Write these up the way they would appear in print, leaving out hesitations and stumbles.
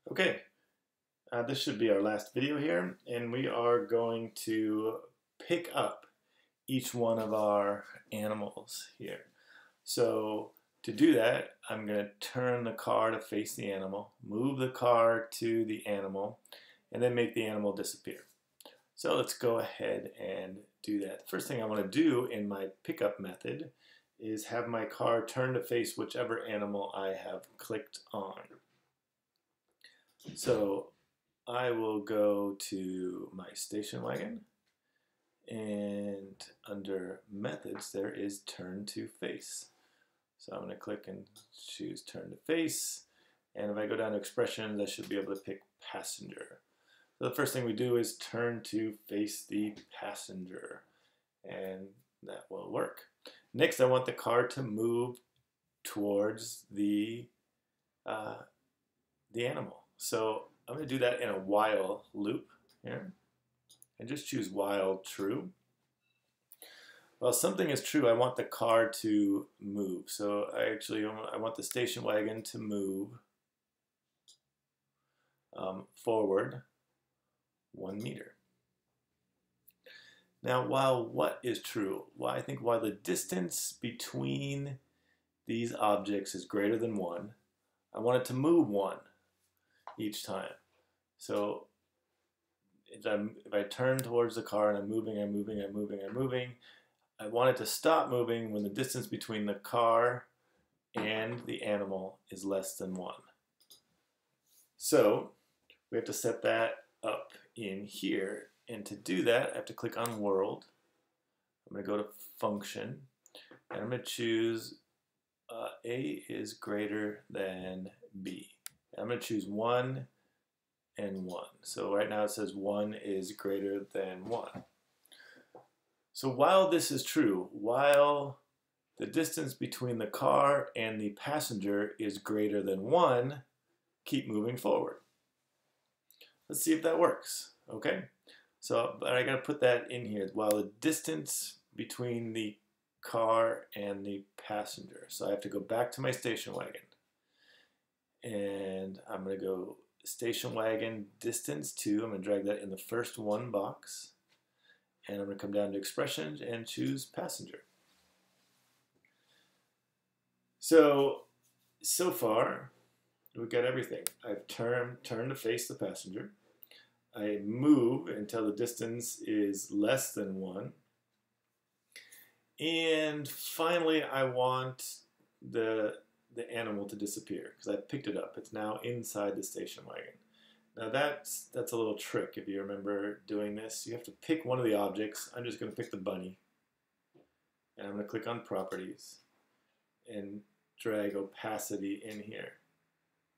Okay, this should be our last video here, and we are going to pick up each one of our animals here. So to do that, I'm going to turn the car to face the animal, move the car to the animal, and then make the animal disappear. So let's go ahead and do that. First thing I want to do in my pickup method is have my car turn to face whichever animal I have clicked on. So I will go to my station wagon, and under methods there is turn to face. So I'm going to click and choose turn to face, and if I go down to expressions I should be able to pick passenger. So the first thing we do is turn to face the passenger, and that will work. Next I want the car to move towards the animal. So I'm going to do that in a while loop here, and just choose while true. Well, something is true, I want the car to move. So I want the station wagon to move forward 1 meter. Now, while what is true? Well, I think while the distance between these objects is greater than 1, I want it to move 1 each time. So if I turn towards the car and I'm moving, I want it to stop moving when the distance between the car and the animal is less than 1. So we have to set that up in here. And to do that, I have to click on World. I'm going to go to Function, and I'm going to choose A is greater than B. And I'm going to choose 1 and 1. So right now it says 1 is greater than 1. So while this is true, while the distance between the car and the passenger is greater than 1, keep moving forward. Let's see if that works. Okay, so but I got to put that in here, while the distance between the car and the passenger. So I have to go back to my station wagon, and I'm going to go station wagon distance 2. I'm going to drag that in the first 1 box, and I'm going to come down to expressions and choose passenger. So far we've got everything. I've turned to face the passenger. I move until the distance is less than 1. And finally I want the animal to disappear because I picked it up. It's now inside the station wagon. Now that's a little trick if you remember doing this. You have to pick one of the objects. I'm just going to pick the bunny. And I'm going to click on Properties and drag opacity in here.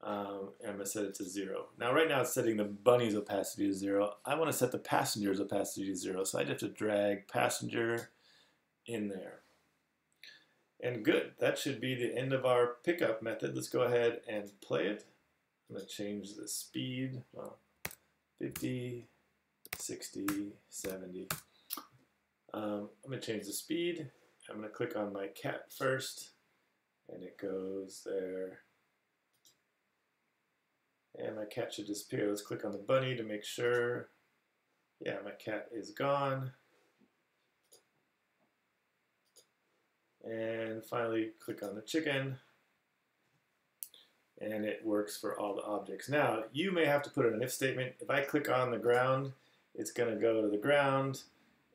And I'm going to set it to 0. Now right now it's setting the bunny's opacity to 0. I want to set the passenger's opacity to 0. So I just have to drag passenger in there. And good, that should be the end of our pickup method. Let's go ahead and play it. I'm going to change the speed, well, 50, 60, 70. I'm going to change the speed. I'm going to click on my cat first, and it goes there. And my cat should disappear. Let's click on the bunny to make sure. Yeah, my cat is gone. And finally, click on the chicken, and it works for all the objects. Now, you may have to put in an if statement. If I click on the ground, it's going to go to the ground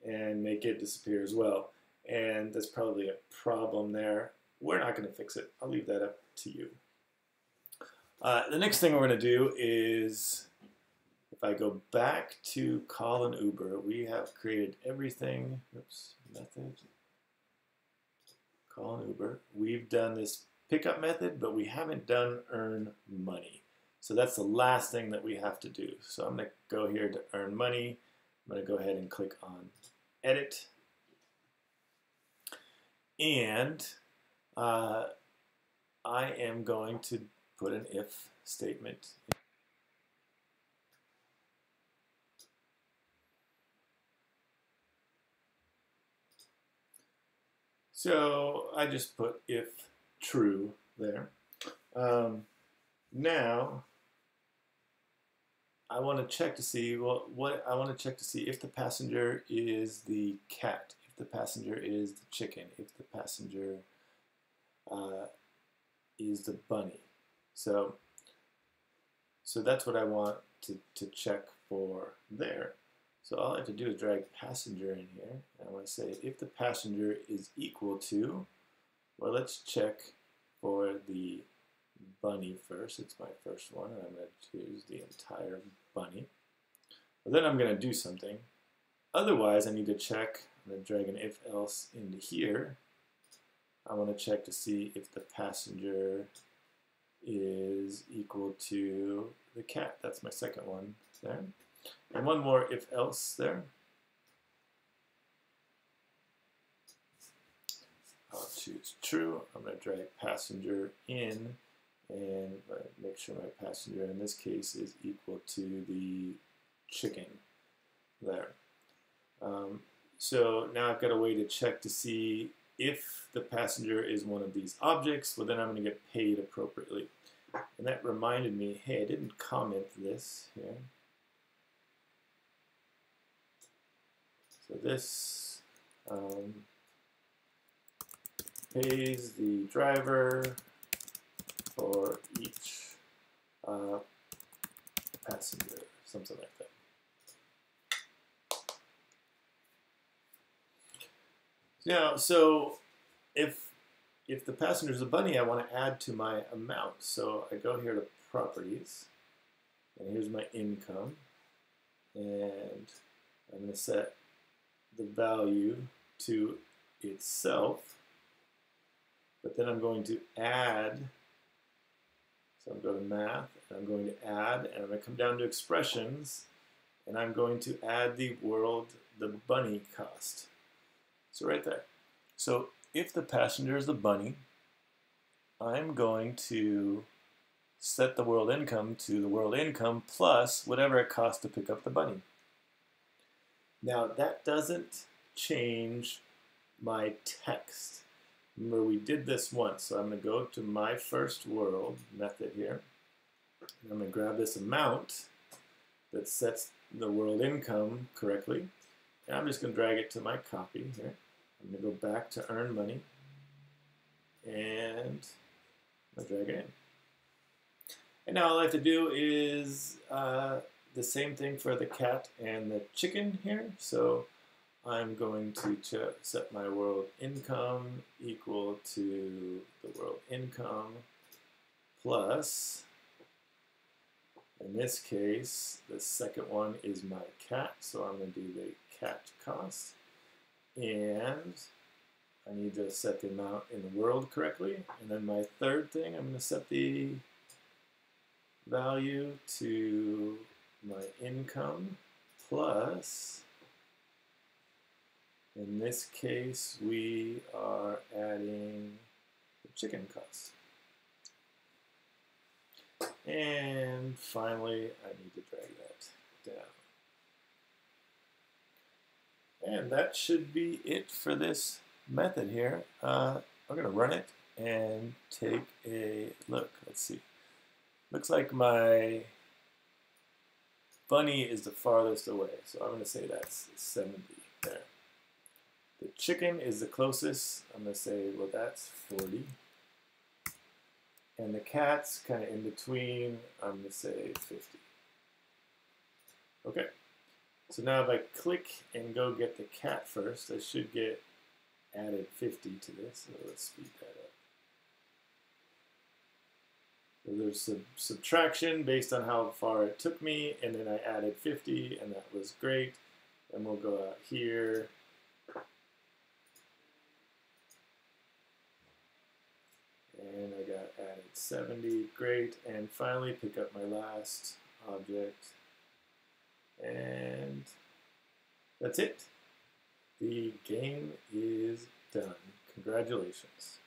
and make it disappear as well. And there's probably a problem there. We're not going to fix it. I'll leave that up to you. The next thing we're going to do is, if I go back to call an Uber, we have created everything. Oops, method. Call an Uber. We've done this pickup method, but we haven't done earn money. So that's the last thing that we have to do. So I'm going to go here to earn money. I'm going to go ahead and click on edit. And I am going to put an if statement. So I just put if true there. Now I want to check to see, well, what I want to check to see if the passenger is the cat, if the passenger is the chicken, if the passenger uh, is the bunny. So, so that's what I want to check for there. So all I have to do is drag passenger in here. And I want to say if the passenger is equal to, well, let's check for the bunny first. It's my first one, and I'm going to choose the entire bunny. But then I'm going to do something. Otherwise, I need to check. I'm going to drag an if else into here. I want to check to see if the passenger is equal to the cat. That's my second one there. And one more if else there. I'll choose true. I'm going to drag passenger in and make sure my passenger in this case is equal to the chicken there. So now I've got a way to check to see if the passenger is one of these objects. Well, then I'm going to get paid appropriately. And that reminded me, hey, I didn't comment this here. So this pays the driver for each passenger, something like that. Now, so if the passenger is a bunny, I want to add to my amount. So I go here to properties, and here's my income, and I'm going to set the value to itself, but then I'm going to add. So I'm going to math, and I'm going to add, and I'm going to come down to expressions, and I'm going to add the bunny cost. So right there. So if the passenger is the bunny, I'm going to set the world income to the world income plus whatever it costs to pick up the bunny. Now that doesn't change my text. Remember, we did this once, so I'm going to go to my first world method here. And I'm going to grab this amount that sets the world income correctly. And I'm just going to drag it to my copy here. I'm going to go back to earn money, and I'll drag it in. And now all I have to do is the same thing for the cat and the chicken here. So I'm going to set my world income equal to the world income plus, in this case, the second one is my cat. So I'm going to do the cat cost. And I need to set the amount in the world correctly. And then my third thing, I'm going to set the value to my income plus, in this case, we are adding the chicken cost. And finally, I need to drag that down. And that should be it for this method here. I'm going to run it and take a look. Let's see. Looks like my bunny is the farthest away, so I'm going to say that's 70 there. The chicken is the closest. I'm going to say, well, that's 40. And the cat's kind of in between. I'm going to say 50. Okay. So now if I click and go get the cat first, I should get added 50 to this. So let's speed that up. So there's subtraction based on how far it took me, and then I added 50, and that was great. And we'll go out here. And I got added 70, great. And finally pick up my last object. And that's it. The game is done. Congratulations.